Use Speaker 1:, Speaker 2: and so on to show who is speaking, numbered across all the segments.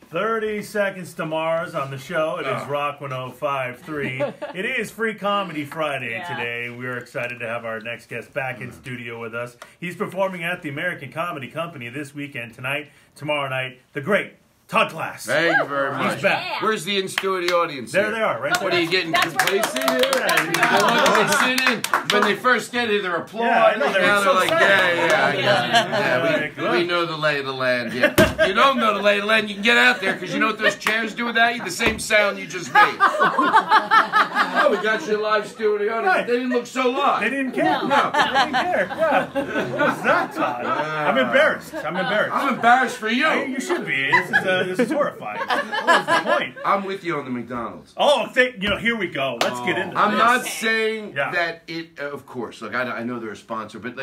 Speaker 1: 30 Seconds to Mars on the show. It is Rock 105.3. It is Free Comedy Friday today. We are excited to have our next guest back in studio with us. He's performing at the American Comedy Company this weekend, tonight, tomorrow night. The great Todd Glass.
Speaker 2: Thank you very much.
Speaker 1: He's back.
Speaker 2: Where's the in-studio audience?
Speaker 1: There they are, right there.
Speaker 2: What are you getting complacent here? They sit in. When they first get here, they're applauding.
Speaker 1: Yeah, I know,
Speaker 2: now they're like,
Speaker 1: Yeah,
Speaker 2: we know the lay of the land. Yeah. You don't know the lay of the land, you can get out there, because you know what those chairs do without you? The same sound you just made. Oh, we got your live studio audience.
Speaker 1: Right.
Speaker 2: They didn't look so live.
Speaker 1: They didn't care.
Speaker 2: No.
Speaker 1: They didn't care. Yeah. What's that, Todd? I'm embarrassed. I'm
Speaker 2: embarrassed for you.
Speaker 1: You should be. This is horrifying. What was the point?
Speaker 2: I'm with you on the McDonald's.
Speaker 1: Oh, here we go. Let's get into this.
Speaker 2: I'm not saying that it, of course, look, I know they're a sponsor, but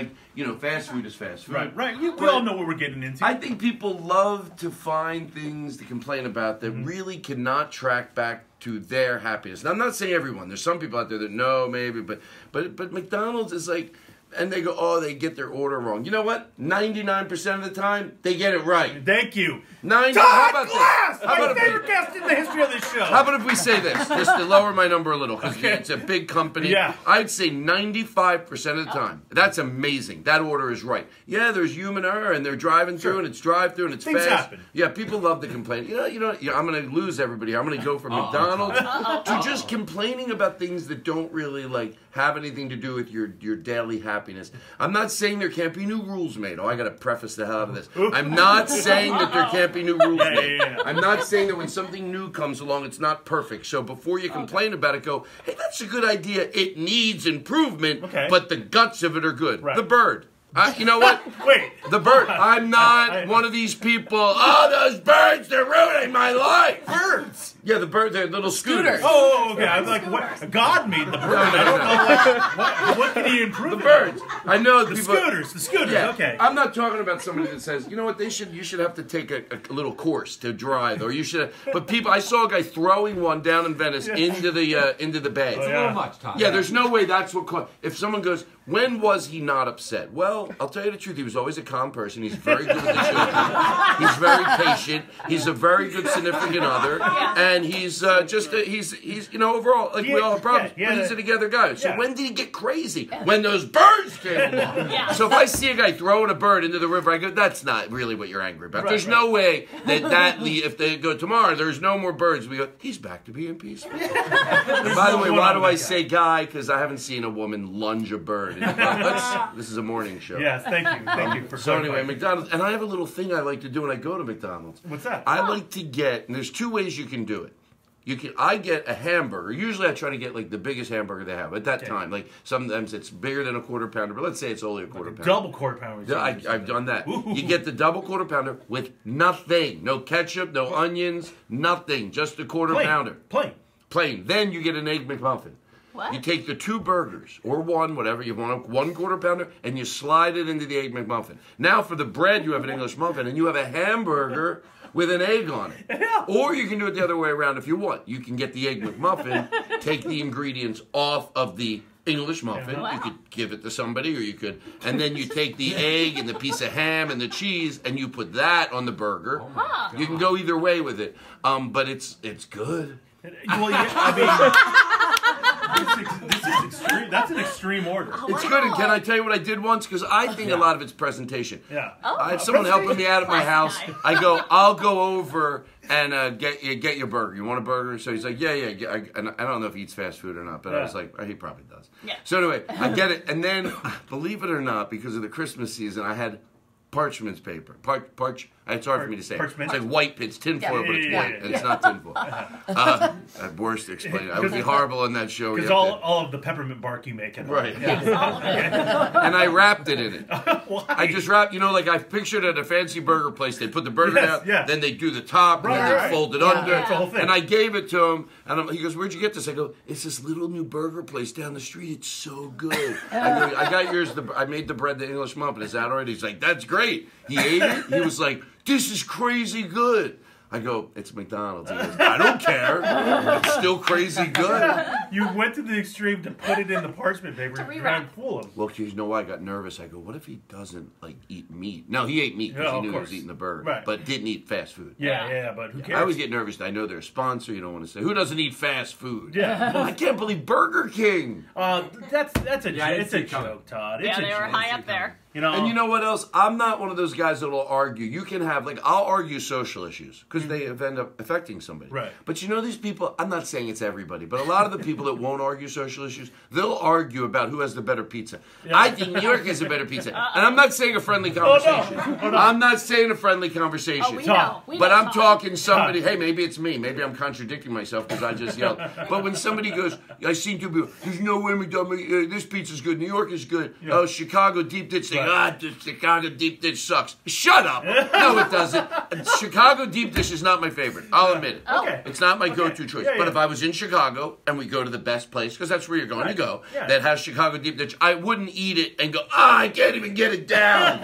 Speaker 2: fast food is fast food.
Speaker 1: Right. We all know what we're getting into.
Speaker 2: I think people love to find things to complain about that really cannot track back to their happiness. Now, I'm not saying everyone. There's some people out there that know, maybe, but McDonald's is like, and they go, oh, they get their order wrong. You know what? 99% of the time, they get it right.
Speaker 1: Thank you.
Speaker 2: Todd
Speaker 1: Glass! My favorite guest in the history of this show.
Speaker 2: How about if we say this, just to lower my number a little, because it's a big company.
Speaker 1: Yeah.
Speaker 2: I'd say 95% of the time. That's amazing. That order is right. Yeah, there's human error, and they're driving through, and it's drive-through, and it's
Speaker 1: Things
Speaker 2: fast.
Speaker 1: happen.
Speaker 2: Yeah, people love to complain. I'm going to lose everybody here. I'm going to go from McDonald's to just complaining about things that don't really, have anything to do with your daily happiness. I'm not saying there can't be new rules made. Oh, I got to preface the hell out of this. I'm not saying that there can't be new rules made. I'm not saying that when something new comes along, it's not perfect. So before you complain about it, go, hey, that's a good idea. It needs improvement, but the guts of it are good. Right. The bird. You know what?
Speaker 1: Wait.
Speaker 2: The bird. I'm not one of these people. Oh, those birds, they're ruining my life.
Speaker 1: Birds?
Speaker 2: Yeah, the birds, they're little scooters.
Speaker 1: Oh, okay. I'm like, what? God made the bird. I don't know, what can he improve?
Speaker 2: The birds. I know
Speaker 1: the
Speaker 2: people.
Speaker 1: Scooters,
Speaker 2: yeah.
Speaker 1: Okay.
Speaker 2: I'm not talking about somebody that says, you know what, you should have to take a little course to drive, or you should. But people, I saw a guy throwing one down in Venice into the bay.
Speaker 3: It's a little much, Tom.
Speaker 2: Yeah, there's no way that's what caused. If someone goes, when was he not upset? Well, I'll tell you the truth. He was always a calm person. He's very good with the children. He's very patient. He's a very good significant other, and he's overall, like we all have problems, but he's a together guy. So when did he get crazy? When those birds came along. So if I see a guy throwing a bird into the river, I go, that's not really what you're angry about. There's no way that if they go tomorrow, there's no more birds. We go, he's back to being peaceful. By the way, why do I say guy? Because I haven't seen a woman lunge a bird. This is a morning show.
Speaker 1: Yes, thank you. Thank you for
Speaker 2: So anyway, McDonald's, and I have a little thing I like to do when I go to McDonald's.
Speaker 1: What's that?
Speaker 2: I like to get, and there's two ways you can do it. I get a hamburger. Usually I try to get the biggest hamburger they have at that time. Like sometimes it's bigger than a quarter pounder, but let's say it's only a quarter pounder.
Speaker 1: Double quarter pounder.
Speaker 2: I've done that. Ooh. You get the double quarter pounder with nothing. No ketchup, no onions, nothing. Just a quarter pounder. Plain. Then you get an Egg McMuffin.
Speaker 4: What?
Speaker 2: You take the two burgers, or one, whatever you want, 1 quarter pounder, and you slide it into the Egg McMuffin. Now for the bread, you have an English muffin, and you have a hamburger with an egg on it. Yeah. Or you can do it the other way around if you want. You can get the Egg McMuffin, take the ingredients off of the English muffin. You could give it to somebody, or you could, and then you take the egg and the piece of ham and the cheese, and you put that on the burger.
Speaker 4: Oh
Speaker 2: you can go either way with it, but it's good.
Speaker 1: Well, this is extreme. That's an extreme order.
Speaker 2: It's good, and can I tell you what I did once? Because I think a lot of it's presentation.
Speaker 1: Yeah.
Speaker 2: I have someone helping me out at my house. I go, I'll go over and get your burger. You want a burger? So he's like, yeah. And I don't know if he eats fast food or not, but I was like, oh, he probably does.
Speaker 4: Yeah.
Speaker 2: So anyway, I get it, and then, believe it or not, because of the Christmas season, I had parchment paper. It's hard for me to say.
Speaker 1: Parchment.
Speaker 2: It's like white. It's tinfoil, but it's white, and it's not tinfoil. At worst, explain it. I would be horrible in that show.
Speaker 1: Because all of the peppermint bark you make at home.
Speaker 2: Right.
Speaker 4: Yeah.
Speaker 2: And I wrapped it in it.
Speaker 1: Why?
Speaker 2: I just wrapped, I pictured at a fancy burger place, they put the burger down, then they do the top, and then they fold it under.
Speaker 1: That's the whole thing.
Speaker 2: And I gave it to him, and he goes, where'd you get this? I go, it's this little new burger place down the street. It's so good. I go, I got yours. I made the bread, the English muffin. Is that all right? He's like, that's great. He ate it. He was like, this is crazy good. I go, it's McDonald's. He goes, I don't care. It's still crazy good.
Speaker 1: You went to the extreme to put it in the parchment paper
Speaker 3: To
Speaker 1: and try and
Speaker 3: rewrap.
Speaker 1: fool him.
Speaker 2: Well, you know why I got nervous? I go, what if he doesn't like eat meat? No, he ate meat because
Speaker 1: Yeah,
Speaker 2: he knew
Speaker 1: of
Speaker 2: he was
Speaker 1: course.
Speaker 2: eating the bird,
Speaker 1: Right.
Speaker 2: but didn't eat fast food.
Speaker 1: Yeah, but who cares?
Speaker 2: I always get nervous. I know they're a sponsor. You don't want to say who doesn't eat fast food.
Speaker 1: Yeah.
Speaker 2: I can't believe Burger King.
Speaker 1: That's a
Speaker 4: Yeah, I
Speaker 1: joke.
Speaker 4: didn't
Speaker 1: It's
Speaker 4: see
Speaker 1: a
Speaker 4: it coming.
Speaker 1: joke, Todd.
Speaker 3: Yeah,
Speaker 1: It's a
Speaker 3: they were
Speaker 1: joke.
Speaker 3: high up there.
Speaker 1: You know,
Speaker 2: And you know what else? I'm not one of those guys that'll argue. You can have, like, I'll argue social issues because they end up affecting somebody.
Speaker 1: Right.
Speaker 2: But you know these people, I'm not saying it's everybody, but a lot of the people that won't argue social issues, they'll argue about who has the better pizza. I think New York has a better pizza. And I'm not saying a friendly conversation. I'm not saying a friendly conversation.
Speaker 3: Oh, we know. We
Speaker 2: But
Speaker 3: know,
Speaker 2: I'm
Speaker 3: Todd.
Speaker 2: talking somebody, hey, maybe it's me. Maybe I'm contradicting myself because I just yelled. But when somebody goes, I seen two people, there's no way this pizza's good. New York is good.
Speaker 1: Yeah.
Speaker 2: Oh, Chicago deep dish. They go,
Speaker 1: Right.
Speaker 2: the Chicago deep dish sucks. Shut up. No, it doesn't. Chicago deep dish is not my favorite. I'll admit it.
Speaker 1: Okay.
Speaker 2: It's not my go-to choice.
Speaker 1: Yeah,
Speaker 2: But
Speaker 1: yeah.
Speaker 2: if I was in Chicago and we go to the best place, because that's where you're going to go,
Speaker 1: Yeah.
Speaker 2: that has Chicago deep dish, I wouldn't eat it and go, I can't even get it down.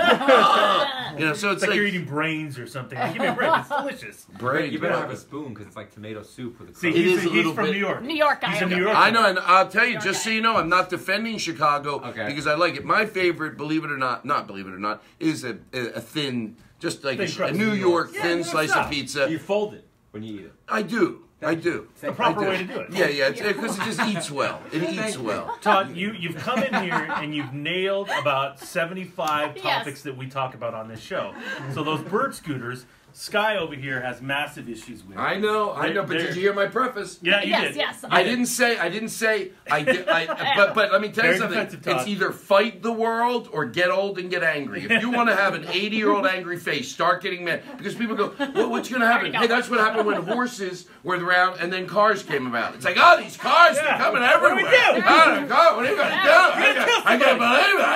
Speaker 2: You know, so it's
Speaker 1: It's like
Speaker 2: like
Speaker 1: you're eating brains or something. Like, give me a break. It's delicious.
Speaker 2: brain.
Speaker 4: You better have a spoon because it's like tomato soup with a
Speaker 1: See,
Speaker 4: crust.
Speaker 2: It
Speaker 1: he's,
Speaker 2: is a
Speaker 1: he's
Speaker 2: little
Speaker 1: from
Speaker 2: bit-
Speaker 1: New York.
Speaker 3: New York guy.
Speaker 1: He's a New York.
Speaker 2: I know, and I'll tell you, just so
Speaker 3: Okay.
Speaker 2: you know, I'm not defending Chicago
Speaker 4: Okay.
Speaker 2: because I like it. My favorite, believe it or not, is a thin, just like
Speaker 1: Thin
Speaker 2: a
Speaker 1: crust.
Speaker 2: New York
Speaker 1: Yeah,
Speaker 2: thin
Speaker 1: New York
Speaker 2: slice
Speaker 1: style.
Speaker 2: of pizza.
Speaker 4: You fold it when you eat it.
Speaker 2: I do. I do.
Speaker 1: The proper
Speaker 2: I do.
Speaker 1: way to do it.
Speaker 2: Yeah, because it just eats well. It eats well.
Speaker 1: Todd, you've come in here and you've nailed about 75
Speaker 3: Yes.
Speaker 1: topics that we talk about on this show. So those bird scooters, Sky over here has massive issues with.
Speaker 2: I know, but
Speaker 1: They're-
Speaker 2: did you hear my preface?
Speaker 1: Yeah, you
Speaker 3: Yes,
Speaker 1: did.
Speaker 3: yes.
Speaker 2: I didn't say I did. But let me tell you
Speaker 1: Very
Speaker 2: something.
Speaker 1: defensive, Todd.
Speaker 2: It's either fight the world or get old and get angry. If you want to have an 80-year-old angry face, start getting mad because people go, well, "What's going to happen?" Hey, that's what happened when horses were around and then cars came about. It's like, oh, these cars
Speaker 1: Yeah.
Speaker 2: are coming
Speaker 1: What do we
Speaker 2: everywhere.
Speaker 1: do?
Speaker 2: Oh, God, what are you going to do? I can't believe it.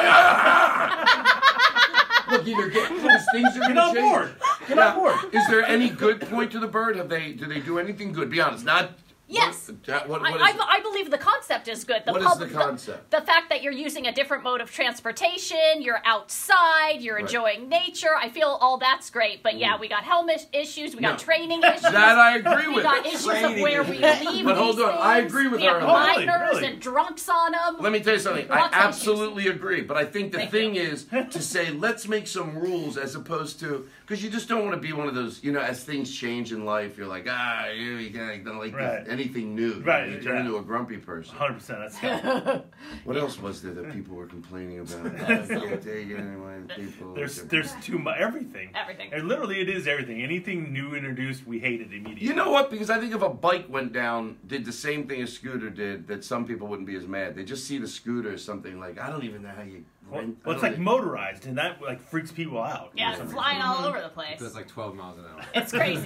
Speaker 2: Look, either these things are
Speaker 1: Get
Speaker 2: going to
Speaker 1: on
Speaker 2: change.
Speaker 1: board. Get on board.
Speaker 2: Is there any good point to the bird? Do they do anything good? Be honest. Not.
Speaker 3: Yes.
Speaker 2: What is it?
Speaker 3: I believe the concept is good.
Speaker 2: What is the concept?
Speaker 3: The fact that you're using a different mode of transportation, you're outside, you're enjoying nature. I feel all that's great. But yeah, we got helmet issues, we got training issues.
Speaker 2: That I agree
Speaker 3: We
Speaker 2: with.
Speaker 3: got issues of where we leave.
Speaker 2: But hold
Speaker 3: these
Speaker 2: on, I
Speaker 3: things.
Speaker 2: agree with
Speaker 3: we
Speaker 2: her
Speaker 3: have
Speaker 2: on that.
Speaker 3: minors
Speaker 1: Really?
Speaker 3: and drunks on them.
Speaker 2: Let me tell you something. I
Speaker 3: Lots of
Speaker 2: absolutely agree. But I think the
Speaker 3: Thank
Speaker 2: thing
Speaker 3: you.
Speaker 2: is to say, let's make some rules as opposed to, because you just don't want to be one of those, as things change in life, you're like, you don't like
Speaker 1: Right.
Speaker 2: anything new.
Speaker 1: Right,
Speaker 2: You turn
Speaker 1: yeah.
Speaker 2: into a grumpy person.
Speaker 1: 100%. That's Scott.
Speaker 2: What else was there that people were complaining about? I can't take it anyway. People.
Speaker 1: There's too much. Everything.
Speaker 3: Everything.
Speaker 1: And literally, it is everything. Anything new introduced, we hate it immediately.
Speaker 2: You know what? Because I think if a bike went down, did the same thing a scooter did, that some people wouldn't be as mad. They just see the scooter as something like, I don't even know how you rent.
Speaker 1: Well, it's like motorized, and that like freaks people out.
Speaker 3: Yeah, it's flying all over the place.
Speaker 4: That's like 12 miles an hour.
Speaker 3: It's crazy.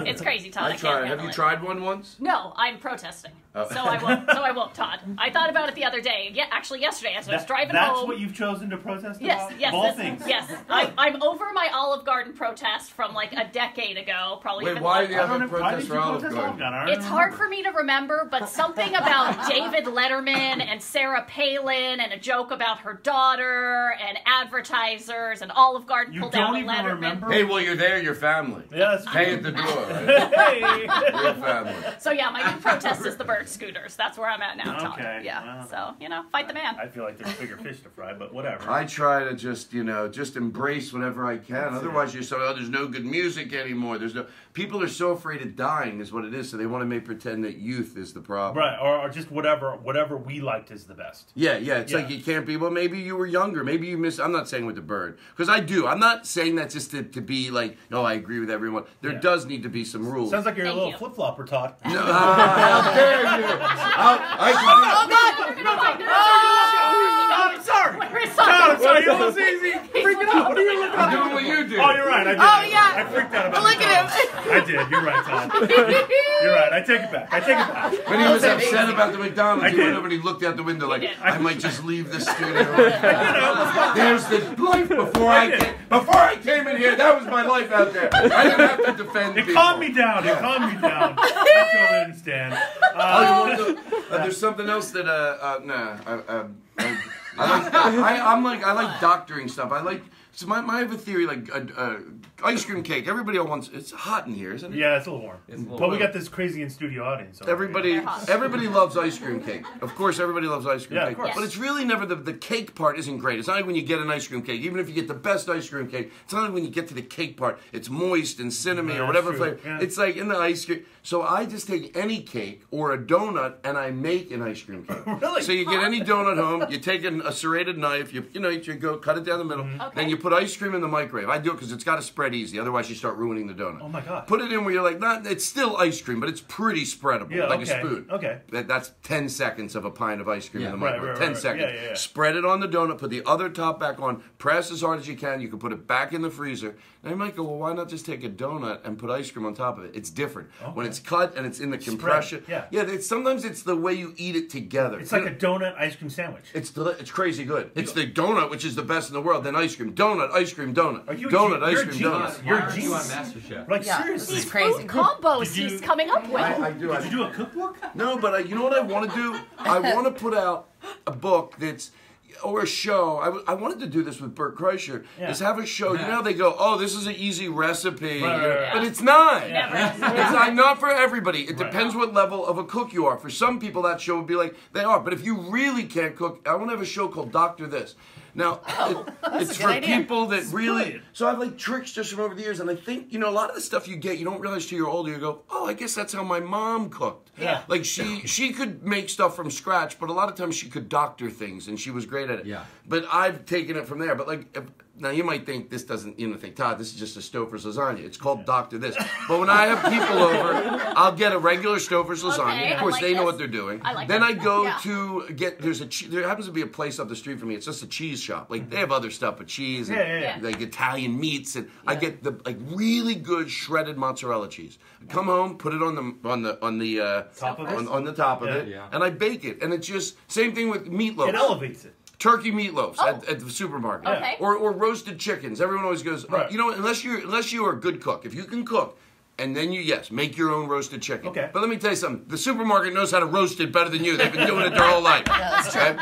Speaker 3: It's crazy, Todd. I
Speaker 2: I
Speaker 3: can't
Speaker 2: tried. Have
Speaker 3: handle
Speaker 2: you
Speaker 3: it.
Speaker 2: tried one once?
Speaker 3: No, I'm protesting.
Speaker 2: Oh.
Speaker 3: So I won't. So I won't, Todd. I thought about it the other day. Yeah, actually yesterday as I was driving
Speaker 1: that's
Speaker 3: home.
Speaker 1: what you've chosen to protest
Speaker 3: Yes,
Speaker 1: about?
Speaker 3: yes,
Speaker 1: Of all
Speaker 3: this-
Speaker 1: things.
Speaker 3: yes. I'm over my Olive Garden protest from like a decade ago, probably.
Speaker 2: Wait,
Speaker 3: even
Speaker 2: why
Speaker 3: longer.
Speaker 2: do you have
Speaker 1: I
Speaker 2: a
Speaker 1: don't know, why
Speaker 2: protest
Speaker 1: did
Speaker 2: for
Speaker 1: you
Speaker 2: Olive
Speaker 1: protest
Speaker 2: Garden?
Speaker 1: Olive Garden? I don't
Speaker 3: It's hard
Speaker 1: remember.
Speaker 3: for me to remember, but something about David Letterman and Sarah Palin and a joke about her daughter and advertisers and Olive Garden
Speaker 1: You
Speaker 3: pulled
Speaker 1: don't
Speaker 3: out a
Speaker 1: even
Speaker 3: Letterman.
Speaker 1: remember?
Speaker 2: Hey, well, you're there, your family.
Speaker 1: Yeah, that's
Speaker 2: Pay
Speaker 1: true.
Speaker 2: at the door. Right?
Speaker 1: Hey.
Speaker 2: Your family.
Speaker 3: So yeah, my new protest is the bird scooters. That's where I'm at now, Todd.
Speaker 1: Okay,
Speaker 3: Yeah.
Speaker 1: wow.
Speaker 3: So fight the man.
Speaker 1: I feel like there's bigger fish to fry, but whatever.
Speaker 2: I try to just embrace whatever I can. Otherwise, you're so, there's no good music anymore. People are so afraid of dying is what it is, so they want to make pretend that youth is the problem.
Speaker 1: Right, or just whatever we liked is the best.
Speaker 2: Yeah. It's like you can't be, well, maybe you were younger. Maybe you missed, I'm not saying with the bird. Because I do. I'm not saying that just to be like, I agree with everyone. There
Speaker 1: Yeah.
Speaker 2: does need to be some rules.
Speaker 1: Sounds like you're
Speaker 3: Thank
Speaker 1: a little
Speaker 3: you.
Speaker 1: flip-flopper, Todd.
Speaker 2: No, how dare you? I can do
Speaker 1: Todd, I'm sorry.
Speaker 3: Where is
Speaker 1: Todd, I'm
Speaker 3: Todd?
Speaker 1: sorry. You're a little easy. Freaking out. What are you looking
Speaker 2: I'm
Speaker 1: at?
Speaker 2: doing what you do.
Speaker 1: Oh, you're right. I did.
Speaker 5: Oh, yeah.
Speaker 1: I freaked out about
Speaker 5: Look
Speaker 1: the
Speaker 5: at
Speaker 1: Todd. I did. You're right, Todd. You're right. I take it back.
Speaker 2: When he was upset about the McDonald's,
Speaker 1: I
Speaker 2: he
Speaker 1: did.
Speaker 2: went over and he looked out the window like,
Speaker 3: did.
Speaker 2: I might just leave the studio. There's the life before I came in here. That was my life out there. I didn't have to defend
Speaker 1: It
Speaker 2: people.
Speaker 1: calmed me down. It calmed me down. I totally understand.
Speaker 2: Oh, you want to, there's something else that I like doctoring stuff. I like So I have a theory, like ice cream cake. Everybody wants. It's hot in here, isn't it?
Speaker 1: Yeah, it's a little warm.
Speaker 4: It's a little
Speaker 1: But we
Speaker 4: warm.
Speaker 1: got this crazy in studio audience. over
Speaker 2: Everybody loves ice cream cake. Of course, everybody loves ice cream
Speaker 1: Yeah, of
Speaker 2: cake.
Speaker 1: course.
Speaker 2: But it's really never the cake part isn't great. It's not like when you get an ice cream cake. Even if you get the best ice cream cake, it's not like when you get to the cake part. It's moist and cinnamon
Speaker 1: Yeah,
Speaker 2: or whatever
Speaker 1: that's true.
Speaker 2: flavor.
Speaker 1: Yeah.
Speaker 2: It's like in the ice cream. So I just take any cake or a donut and I make an ice cream cake.
Speaker 1: Really?
Speaker 2: So you get any donut home. You take a serrated knife. You go cut it down the middle.
Speaker 3: Okay.
Speaker 2: Then you put ice cream in the microwave. I do it because it's got to spread easy. Otherwise, you start ruining the donut.
Speaker 1: Oh my God.
Speaker 2: Put it in where you're like, it's still ice cream, but it's pretty spreadable,
Speaker 1: Yeah,
Speaker 2: like
Speaker 1: okay.
Speaker 2: a spoon.
Speaker 1: Okay.
Speaker 2: That's 10 seconds of a pint of ice cream
Speaker 4: Yeah.
Speaker 2: in the
Speaker 1: Right,
Speaker 2: microwave.
Speaker 1: right,
Speaker 2: 10
Speaker 1: right.
Speaker 2: seconds.
Speaker 1: Yeah.
Speaker 2: Spread it on the donut, put the other top back on, press as hard as you can. You can put it back in the freezer. And you might go, well, why not just take a donut and put ice cream on top of it? It's different. When it's cut and it's in the compression.
Speaker 1: yeah.
Speaker 2: Sometimes it's the way you eat it together.
Speaker 1: It's like a donut ice cream sandwich.
Speaker 2: It's crazy good. It's the donut, which is the best in the world. Then ice cream, donut, ice cream, donut.
Speaker 1: Are you a
Speaker 2: donut,
Speaker 1: you're
Speaker 2: ice
Speaker 1: a
Speaker 2: cream,
Speaker 1: genius.
Speaker 2: donut.
Speaker 1: You're
Speaker 4: Why
Speaker 1: a
Speaker 4: aren't you on
Speaker 1: genius.
Speaker 4: MasterChef?
Speaker 1: Like
Speaker 5: Yeah.
Speaker 1: seriously.
Speaker 3: These
Speaker 5: crazy.
Speaker 3: food combos
Speaker 1: Did you-
Speaker 3: he's coming up with.
Speaker 2: I do.
Speaker 1: Did you do a cookbook?
Speaker 2: No, but you know what I want to do? I want to put out a book that's, or a show. I wanted to do this with Bert Kreischer.
Speaker 1: Yeah.
Speaker 2: Is have a show. You know how they go, oh, this is an easy recipe.
Speaker 1: Right.
Speaker 2: But it's not.
Speaker 1: Yeah.
Speaker 2: It's not for everybody. It depends what level of a cook you are. For some people, that show would be like, they are. But if you really can't cook, I want to have a show called Dr. This. Now, it's
Speaker 5: a good
Speaker 2: for
Speaker 5: idea.
Speaker 2: people that really.
Speaker 1: brilliant.
Speaker 2: So I have like tricks just from over the years, and I think a lot of the stuff you get, you don't realize till you're older. You go, oh, I guess that's how my mom cooked.
Speaker 1: Yeah.
Speaker 2: Like she could make stuff from scratch, but a lot of times she could doctor things, and she was great at it.
Speaker 4: Yeah.
Speaker 2: But I've taken it from there. But like. Now you might think this doesn't, think, Todd, this is just a Stouffer's lasagna. It's called Dr. This. But when I have people over, I'll get a regular Stouffer's lasagna.
Speaker 3: Okay,
Speaker 2: Of course,
Speaker 3: I like
Speaker 2: they know
Speaker 3: this.
Speaker 2: what they're doing.
Speaker 3: I like
Speaker 2: then
Speaker 3: that.
Speaker 2: I go
Speaker 3: Yeah.
Speaker 2: to get, there happens to be a place up the street from me. It's just a cheese shop. Like they have other stuff, but cheese and
Speaker 1: Yeah.
Speaker 2: like Italian meats, and I get the like really good shredded mozzarella cheese. I come home, put it on the
Speaker 1: Top of it?
Speaker 2: on the top of it,
Speaker 4: Yeah.
Speaker 2: and I bake it. And it's just same thing with meatloaf.
Speaker 1: It elevates it.
Speaker 2: Turkey meatloafs
Speaker 3: Oh.
Speaker 2: at the supermarket,
Speaker 3: Okay.
Speaker 2: or roasted chickens. Everyone always goes,
Speaker 1: Right.
Speaker 2: unless you are a good cook. If you can cook, and then make your own roasted chicken.
Speaker 1: Okay.
Speaker 2: But let me tell you something. The supermarket knows how to roast it better than you. They've been doing it their whole life.
Speaker 5: that's true.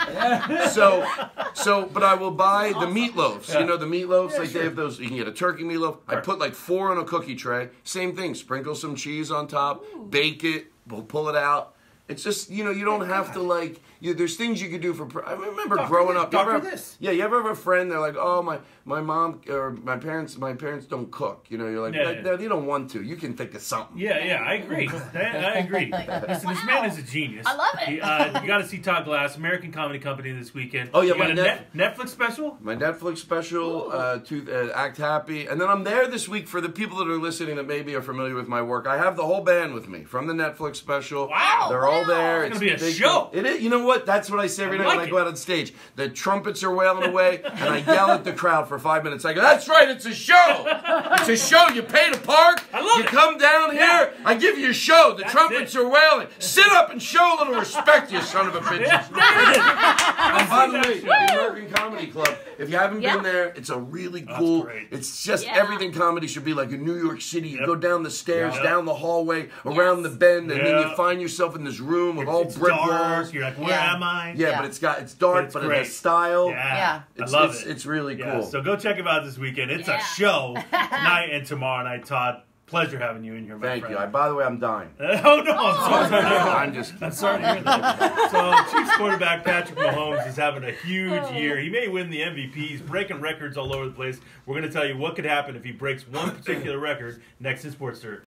Speaker 2: So, but I will buy the meatloafs.
Speaker 1: Yeah.
Speaker 2: The meatloafs,
Speaker 1: Yeah,
Speaker 2: like
Speaker 1: sure.
Speaker 2: they have those. You can get a turkey meatloaf. I
Speaker 1: Right.
Speaker 2: put like 4 on a cookie tray. Same thing. Sprinkle some cheese on top. Bake it. We'll pull it out. It's just you don't have to like. There's things you could do for. I remember growing up.
Speaker 1: Dr.
Speaker 2: You ever,
Speaker 1: This.
Speaker 2: Yeah, you ever have a friend? They're like, oh my mom or my parents don't cook. You're like,
Speaker 1: Yeah.
Speaker 2: No, they don't want to. You can think of something.
Speaker 1: Yeah, I agree. I agree. Listen, this man is a genius.
Speaker 3: I love it.
Speaker 1: You got to see Todd Glass, American Comedy Company this weekend.
Speaker 2: Oh, yeah,
Speaker 1: you got
Speaker 2: my
Speaker 1: a Netflix special.
Speaker 2: My Netflix special, Act Happy. And then I'm there this week for the people that are listening that maybe are familiar with my work. I have the whole band with me from the Netflix special.
Speaker 1: Wow.
Speaker 2: They're all there.
Speaker 1: It's gonna be a
Speaker 2: big.
Speaker 1: show.
Speaker 2: It is. You know what? That's what I say every night
Speaker 1: like
Speaker 2: when I
Speaker 1: it.
Speaker 2: go out on stage. The trumpets are wailing away, and I yell at the crowd for 5 minutes. I go, that's right, it's a show. It's a show. You pay to park.
Speaker 1: I love
Speaker 2: you
Speaker 1: it.
Speaker 2: come down here.
Speaker 1: Yeah.
Speaker 2: I give you a show. The
Speaker 1: That's
Speaker 2: trumpets
Speaker 1: it.
Speaker 2: are wailing. Sit up and show a little respect, you son of a bitch. And by the way, the American Comedy Club, if you haven't
Speaker 3: Yeah.
Speaker 2: been there, it's a really cool,
Speaker 1: great.
Speaker 2: it's just
Speaker 3: Yeah.
Speaker 2: everything comedy should be like in New York City. You
Speaker 1: Yep.
Speaker 2: go down the stairs,
Speaker 1: Yep.
Speaker 2: down the hallway, around the bend, and then
Speaker 1: Yeah.
Speaker 2: you find yourself in this room with all
Speaker 1: It's
Speaker 2: brick
Speaker 1: dark.
Speaker 2: walls.
Speaker 1: You're like, where
Speaker 5: Yeah.
Speaker 1: am I?
Speaker 2: Yeah,
Speaker 5: Yeah.
Speaker 2: but it's dark,
Speaker 1: It's
Speaker 2: but it
Speaker 1: great.
Speaker 2: has style.
Speaker 1: Yeah.
Speaker 5: Yeah.
Speaker 1: I love it.
Speaker 2: It's really
Speaker 1: Yeah,
Speaker 2: cool.
Speaker 1: so go check him out this weekend. It's
Speaker 3: Yeah.
Speaker 1: a show tonight and tomorrow night. Todd, pleasure having you in here, my
Speaker 2: Thank
Speaker 1: friend.
Speaker 2: you. By the way, I'm dying.
Speaker 1: Oh no, I'm sorry.
Speaker 2: I'm just
Speaker 1: I'm sorry to hear that. So, Chiefs quarterback Patrick Mahomes is having a huge year. He may win the MVP. He's breaking records all over the place. We're going to tell you what could happen if he breaks one particular record next in Sports Dirt.